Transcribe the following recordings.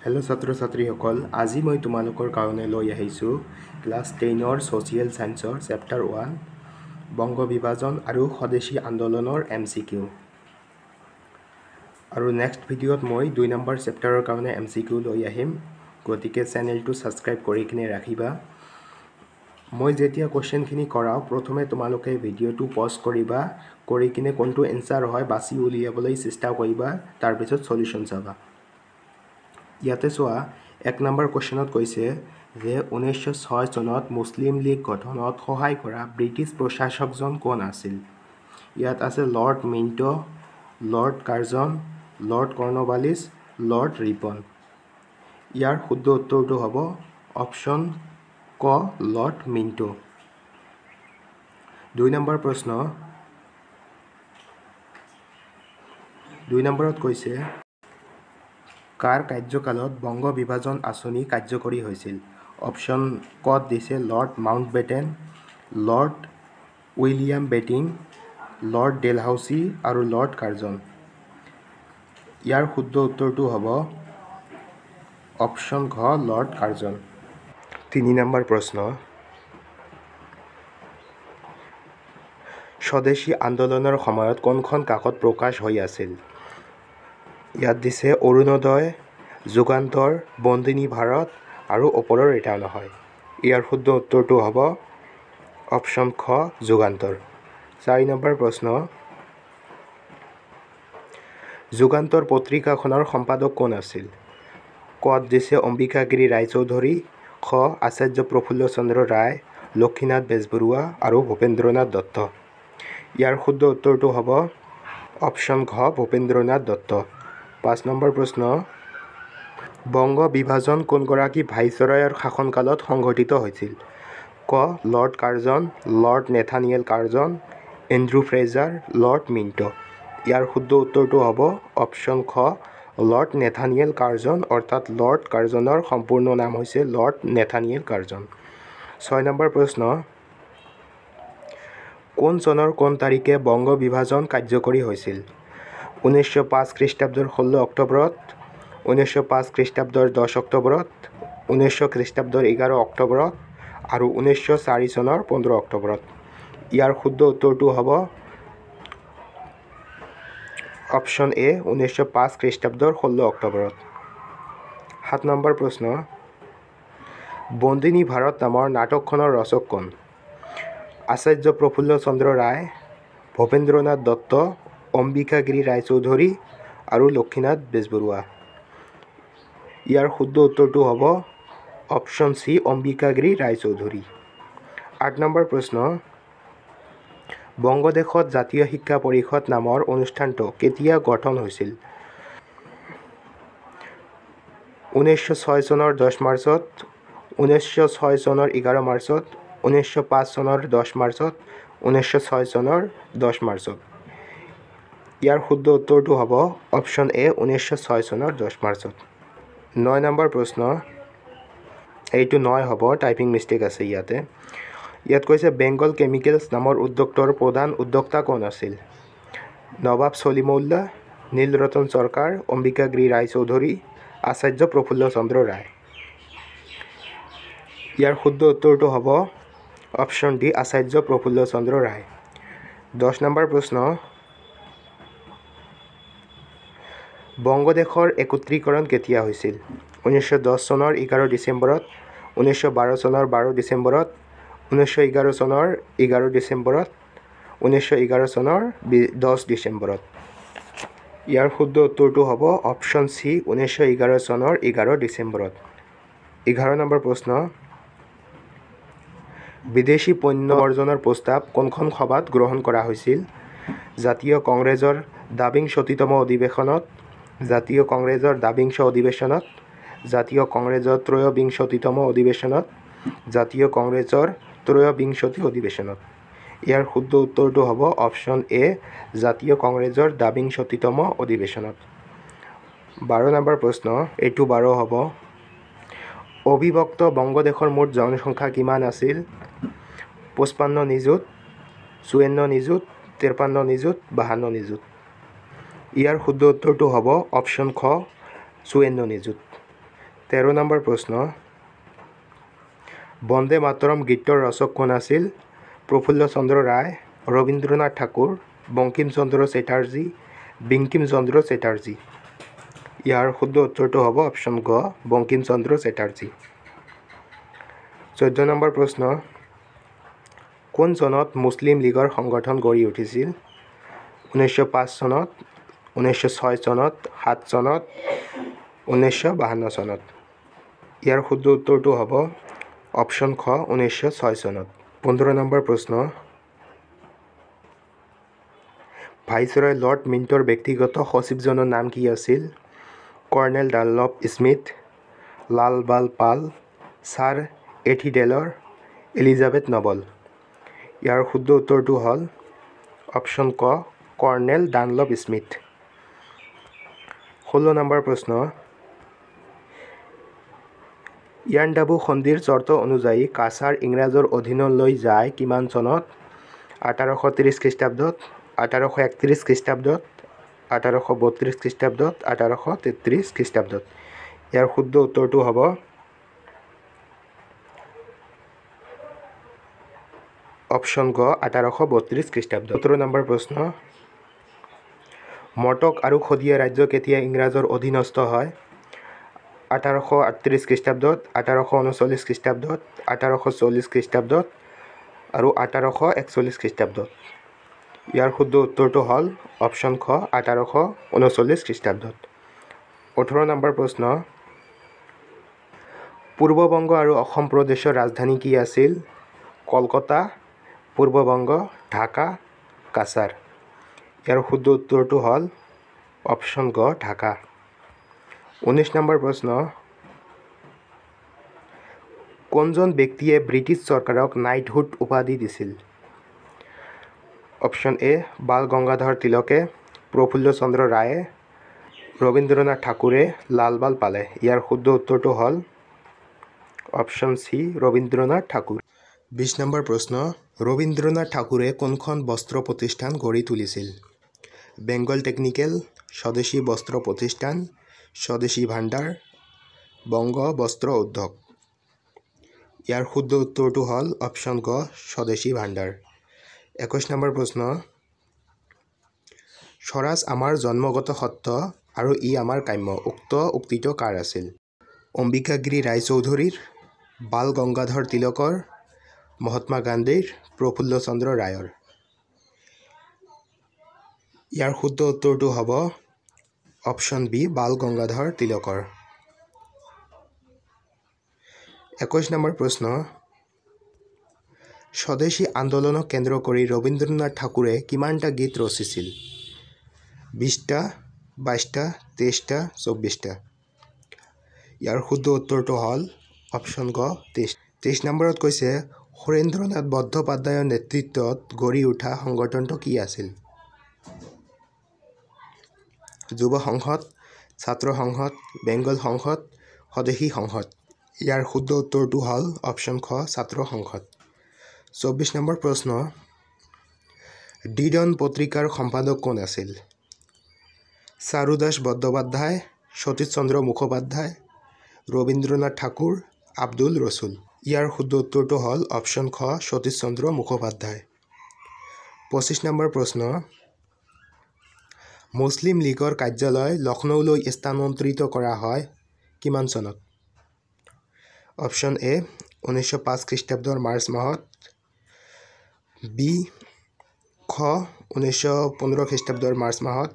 Hello' ছাত্ৰ ছাত্ৰীসকল, আজি মই তোমালোকৰ কাৰণে লৈ আহিছোঁ ক্লাছ 10ৰ ছ'চিয়েল ছায়েন্সৰ চেপ্টাৰ 1 বংগ বিভাজন আৰু স্বদেশী আন্দোলনৰ MCQ। আৰু নেক্সট ভিডিঅ'ত মই 2 নম্বৰ চেপ্টাৰৰ কাৰণে MCQ লৈ আহিম, গতিকে চেনেলটো ছাবস্ক্ৰাইব কৰি কিনে ৰাখিবা। মই যেতিয়া কুৱেশ্যনখিনি কৰাওঁ প্ৰথমে তোমালোকে ভিডিঅ'টো পজ কৰিবা, কৰি কিনে কোনটো এনচাৰ হয় বাছি উলিয়াবলৈ চেষ্টা কৰিবা, তাৰপিছত সলিউশ্যন চাবা। ইয়াতে চোৱা 1 নম্বৰ কুৱেশ্যনত কৈছে যে 1906 চনত মুছলিম লীগ গঠনত সহায় কৰা ব্ৰিটিছ প্ৰশাসকজন কোন আছিল? ইয়াত আছে Lord Minto, Lord Curzon, Lord Cornwallis, Lord Ripon. ইয়াৰ শুদ্ধ উত্তৰটো হ'ব অপশ্যন ক, লৰ্ড মিণ্টো। 2 নম্বৰ প্ৰশ্ন, 2 নম্বৰত কৈছে কাৰ কাৰ্যকালত বংগ বিভাজন আঁচনি কাৰ্যকৰী হৈছিল? অপশ্যন কত দিছে Lord Mountbatten, Lord William Bentinck, Lord Dalhousie আৰু লৰ্ড কাৰ্জন। ইয়াৰ শুদ্ধ উত্তৰটো হ'ব অপশ্যন ঘ, লৰ্ড কাৰ্জন। 3 নম্বৰ প্ৰশ্ন, স্বদেশী আন্দোলনৰ সময়ত কোনখন কাকত প্ৰকাশ হৈ আছিল? ইয়াত দিছে অৰুণোদয়, যুগান্তৰ, বন্দিনী ভাৰত আৰু ওপৰৰ এটা নহয়। ইয়াৰ শুদ্ধ উত্তৰটো হ'ব অপশ্যন খ, যুগান্তৰ। 4 নম্বৰ প্ৰশ্ন, যুগান্তৰ পত্ৰিকাখনৰ সম্পাদক কোন আছিল? কত দিছে অম্বিকাগিৰি ৰায়চৌধুৰী, খ আচাৰ্য প্ৰফুল্ল চন্দ্ৰ ৰায়, লক্ষীনাথ বেজবৰুৱা আৰু ভূপেন্দ্ৰনাথ দত্ত। ইয়াৰ শুদ্ধ উত্তৰটো হ'ব অপশ্যন ঘ, ভূপেন্দ্ৰনাথ দত্ত। 5 নম্বৰ প্ৰশ্ন, বংগ বিভাজন কোনগৰাকী ভাইচৰয়ৰ শাসনকালত সংঘটিত হৈছিল? ক Lord Curzon, Lord Nathaniel Curzon, Andrew Fraser, Lord Minto. ইয়াৰ শুদ্ধ উত্তৰটো হ'ব অপশ্যন খ, লৰ্ড নেথানিয়েল কাৰ্জন, অৰ্থাৎ লৰ্ড কাৰ্জনৰ সম্পূৰ্ণ নাম হৈছে লৰ্ড নেথানিয়েল কাৰ্জন। 6 নম্বৰ প্ৰশ্ন, কোন চনৰ কোন তাৰিখে বংগ বিভাজন কাৰ্যকৰী হৈছিল? 1905 খ্ৰীষ্টাব্দৰ 16 অক্টোবৰত, 1905 খ্ৰীষ্টাব্দৰ 10 অক্টোবৰত, 1900 খ্ৰীষ্টাব্দৰ 11 অক্টোবৰত আৰু 1904 চনৰ 15 অক্টোবৰত। ইয়াৰ শুদ্ধ উত্তৰটো হ'ব অপশ্যন এ, 1905 খ্ৰীষ্টাব্দৰ 16 অক্টোবৰত। 7 নম্বৰ প্ৰশ্ন, বন্দিনী ভাৰত নামৰ নাটকখনৰ ৰচক কোন? আচাৰ্য প্ৰফুল্ল চন্দ্ৰ ৰায়, ভূপেন্দ্ৰনাথ দত্ত, অম্বিকাগিৰি ৰায়চৌধুৰী আৰু লক্ষীনাথ বেজবৰুৱা। ইয়াৰ শুদ্ধ উত্তৰটো হ'ব option C, Ambikagiri Raichoudhury. 8 number প্ৰশ্ন, বংগদেশত জাতীয় শিক্ষা পৰিষদ নামৰ অনুষ্ঠানটো কেতিয়া গঠন হৈছিল? 1906 চনৰ 10 মাৰ্চত, 1906 চনৰ 11 মাৰ্চত, 1905 চনৰ 10 মাৰ্চত, 1906 চনৰ 10 মাৰ্চত। ইয়াৰ শুদ্ধ উত্তৰটো হ'ব অপশ্যন এ, 1906 চনৰ 10 মাৰ্চত। 9 নম্বৰ প্ৰশ্ন, এইটো 9 হ'ব, টাইপিং মিষ্টেক আছে ইয়াতে। ইয়াত কৈছে বেংগল কেমিকেলছ নামৰ উদ্যোগটোৰ প্ৰধান উদ্যোক্তা কোন আছিল? নৱাব ছলিমউল্লাহ, নীলৰতন চৰকাৰ, অম্বিকাগিৰি ৰায়চৌধুৰী, আচাৰ্য প্ৰফুল্ল চন্দ্ৰ ৰায়। ইয়াৰ শুদ্ধ উত্তৰটো হ'ব অপশ্যন ডি, আচাৰ্য প্ৰফুল্ল চন্দ্ৰ ৰায়। 10 নম্বৰ প্ৰশ্ন, বংগদেশৰ একত্ৰীকৰণ কেতিয়া হৈছিল? 1910 চনৰ 11 ডিচেম্বৰত, 1912 চনৰ 12 ডিচেম্বৰত, 1911 চনৰ 11 ডিচেম্বৰত, 1911 চনৰ 10 ডিচেম্বৰত। ইয়াৰ শুদ্ধ উত্তৰটো হ'ব অপশ্যন চি, 1911 চনৰ 11 ডিচেম্বৰত। 11 নম্বৰ প্ৰশ্ন, বিদেশী পণ্য বৰ্জনৰ প্ৰস্তাৱ কোনখন সভাত গ্ৰহণ কৰা হৈছিল? জাতীয় কংগ্ৰেছৰ ২২তম অধিৱেশনত, জাতীয় কংগ্ৰেছৰ ২২ অধিৱেশনত, জাতীয় কংগ্ৰেছৰ ২৩তম অধিৱেশনত, জাতীয় কংগ্ৰেছৰ ২৩ অধিৱেশনত। ইয়াৰ শুদ্ধ উত্তৰটো হ'ব অপশ্যন এ, জাতীয় কংগ্ৰেছৰ ২২তম অধিৱেশনত। 12 নম্বৰ প্ৰশ্ন, এইটো 12 হ'ব। অবিভক্ত বংগদেশৰ মুঠ জনসংখ্যা কিমান আছিল? 55 নিযুত, 54 নিযুত, 53 নিযুত, 52 নিযুত। ইয়াৰ শুদ্ধ উত্তৰটো হ'ব অপশ্যন খ, 54 নিযুত। 13 নম্বৰ প্ৰশ্ন বন্দে মাতৰম গীতৰ ৰচক কোন আছিল প্ৰফুল্ল চন্দ্ৰ ৰায় ৰবীন্দ্ৰনাথ ঠাকুৰ বংকিম চন্দ্ৰ চেটাৰ্জী বিংকিম চন্দ্ৰ চেটাৰ্জী ইয়াৰ শুদ্ধ উত্তৰটো হ'ব অপশ্যন গ বংকিম চন্দ্ৰ চেটাৰ্জী 14 নম্বৰ প্ৰশ্ন কোন চনত মুছলিম লীগৰ সংগঠন গঢ়ি উঠিছিল 1905 চনত 1906 চনত 7 চনত 1952 চনত ইয়াৰ শুদ্ধ উত্তৰটো হ'ব অপশ্যন খ 1906 চনত 15 নম্বৰ প্ৰশ্ন ভাইসৰয় লৰ্ড মিণ্টৰ ব্যক্তিগত সচিবজনৰ নাম কি আছিল কৰ্নেল ডানলপ স্মিথ লাল বাল পাল ছাৰ এথিডেলৰ এলিজাবেথ নবল ইয়াৰ শুদ্ধ উত্তৰটো হ'ল অপশ্যন ক কৰ্নেল ডানলপ স্মিথ 16 নম্বৰ প্ৰশ্ন ইয়াণ্ডাবু সন্ধিৰ চৰ্ত অনুযায়ী কাছাৰ ইংৰাজৰ অধীনলৈ যায় কিমান চনত 1830 খ্ৰীষ্টাব্দত 1831 খ্ৰীষ্টাব্দত 1832 খ্ৰীষ্টাব্দত 1833 খ্ৰীষ্টাব্দত ইয়াৰ শুদ্ধ উত্তৰটো হ'ব অপশ্যন গ 1832 খ্ৰীষ্টাব্দ 17 নম্বৰ প্ৰশ্ন মটক আৰু খদিয়া ৰাজ্য কেতিয়া ইংৰাজৰ অধীনস্থ হয় 1838 খ্ৰীষ্টাব্দত 1839 খ্ৰীষ্টাব্দত 1840 খ্ৰীষ্টাব্দত আৰু 1841 খ্ৰীষ্টাব্দত ইয়াৰ শুদ্ধ উত্তৰটো হ'ল অপশ্যন খ 1839 খ্ৰীষ্টাব্দত 18 নম্বৰ প্ৰশ্ন পূৰ্ববংগ আৰু অসম প্ৰদেশৰ ৰাজধানী কি আছিল কলকাতা পূৰ্ববংগ ঢাকা কাছাৰ ইয়াৰ শুদ্ধ উত্তৰটো হ'ল অপশ্যন গ ঢাকা 19 নম্বৰ প্ৰশ্ন কোনজন ব্যক্তিয়ে ব্ৰিটিছ চৰকাৰক নাইটহুড উপাধি দিছিল অপশ্যন এ বাল গংগাধৰ তিলকে প্ৰফুল্ল চন্দ্ৰ ৰায়ে ৰবীন্দ্ৰনাথ ঠাকুৰে লাল বাল পালে ইয়াৰ শুদ্ধ উত্তৰটো হ'ল option C Rabindranath Thakur 20 number প্ৰশ্ন ৰবীন্দ্ৰনাথ ঠাকুৰে কোনখন বস্ত্ৰ প্ৰতিষ্ঠান গঢ়ি তুলিছিল বেংগল টেকনিকেল স্বদেশী বস্ত্ৰ প্ৰতিষ্ঠান স্বদেশী ভাণ্ডাৰ বংগ বস্ত্ৰ উদ্যোগ ইয়াৰ শুদ্ধ উত্তৰটো হ'ল অপশ্যন গ স্বদেশী ভাণ্ডাৰ 21 নম্বৰ প্ৰশ্ন স্বৰাজ আমাৰ জন্মগত সত্য আৰু ই আমাৰ কাম্য উক্ত উক্তিটো কাৰ আছিল অম্বিকাগিৰি ৰায়চৌধুৰীৰ বাল গংগাধৰ তিলকৰ মহাত্মা গান্ধীৰ প্ৰফুল্ল চন্দ্ৰ ৰায়ৰ ইয়াৰ শুদ্ধ উত্তৰটো হ'ব option B Bal Gangadhar তিলকৰ 21 number প্ৰশ্ন স্বদেশী আন্দোলনক কেন্দ্ৰ কৰি ৰবীন্দ্ৰনাথ ঠাকুৰে কিমানটা গীত ৰচিছিল 20টা 22টা 23টা 24টা ইয়াৰ শুদ্ধ উত্তৰটো হ'ল অপশ্যন গ 23 নম্বৰত কৈছে সুৰেন্দ্ৰনাথ বন্দ্যোপাধ্যায়ৰ নেতৃত্বত গঢ়ি উঠা সংগঠনটো কি আছিল যুৱ সংসদ ছাত্ৰ সংসদ বেংগল সংসদ স্বদেশী সংসদ ইয়াৰ শুদ্ধ উত্তৰটো হ'ল অপশ্যন খ ছাত্ৰ সংসদ 24 নম্বৰ প্ৰশ্ন ডিডন পত্ৰিকাৰ সম্পাদক কোন আছিল চাৰুদাস বন্দ্যোপাধ্যায় সতীশ চন্দ্ৰ মুখোপাধ্যায় ৰবীন্দ্ৰনাথ ঠাকুৰ আব্দুল ৰসুল ইয়াৰ শুদ্ধ উত্তৰটো হ'ল অপশ্যন খ সতীশ চন্দ্ৰ মুখোপাধ্যায় 25 নম্বৰ প্ৰশ্ন মুছলিম লীগৰ কাৰ্যালয় লক্ষ্ণৌলৈ স্থানান্তৰিত কৰা হয় কিমান চনত অপশ্যন এ 1905 খ্ৰীষ্টাব্দৰ মাৰ্চ মাহত বি খ 1915 খ্ৰীষ্টাব্দৰ মাৰ্চ মাহত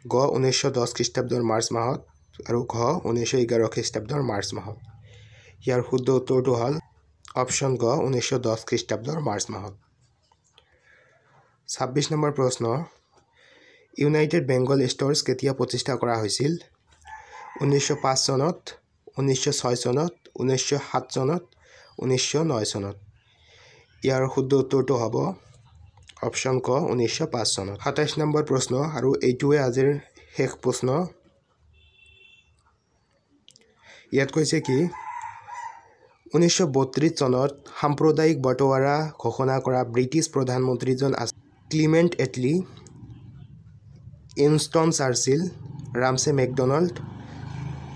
গ 1910 খ্ৰীষ্টাব্দৰ মাৰ্চ মাহত আৰু ঘ 1911 খ্ৰীষ্টাব্দৰ মাৰ্চ মাহত ইয়াৰ শুদ্ধ উত্তৰটো হ'ল অপশ্যন গ 1910 খ্ৰীষ্টাব্দৰ মাৰ্চ মাহত 26 নম্বৰ প্ৰশ্ন ইউনাইটেড বেংগল ষ্ট'ৰ্ছ কেতিয়া প্ৰতিষ্ঠা কৰা হৈছিল 1905 চনত 1906 চনত 1907 চনত 1909 চনত ইয়াৰ শুদ্ধ উত্তৰটো হ'ব অপশ্যন ক 1905 চনত 27 নম্বৰ প্ৰশ্ন আৰু এইটোৱে আজিৰ শেষ প্ৰশ্ন ইয়াত কৈছে কি 1932 চনত সাম্প্ৰদায়িক বটোৱাৰা ঘোষণা কৰা ব্ৰিটিছ প্ৰধানমন্ত্ৰীজন আছিল Clement Attlee Winston Churchill Ramsay MacDonald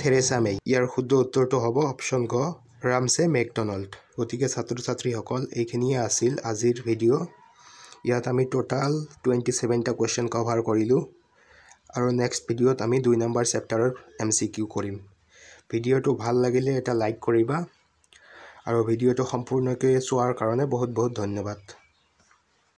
Theresa May. ইয়াৰ শুদ্ধ উত্তৰটো হ'ব অপশ্যন গ ৰামছে মেকডনাল্ড। গতিকে ছাত্ৰ ছাত্ৰীসকল এইখিনিয়ে আছিল আজিৰ ভিডিঅ'। ইয়াত আমি টোটাল 27টা কুৱেশ্যন কভাৰ কৰিলোঁ আৰু নেক্সট ভিডিঅ'ত আমি 2 নম্বৰ চেপ্টাৰৰ MCQ কৰিম। ভিডিঅ'টো ভাল লাগিলে এটা লাইক কৰিবা আৰু ভিডিঅ'টো সম্পূৰ্ণকৈ চোৱাৰ কাৰণে বহুত বহুত ধন্যবাদ।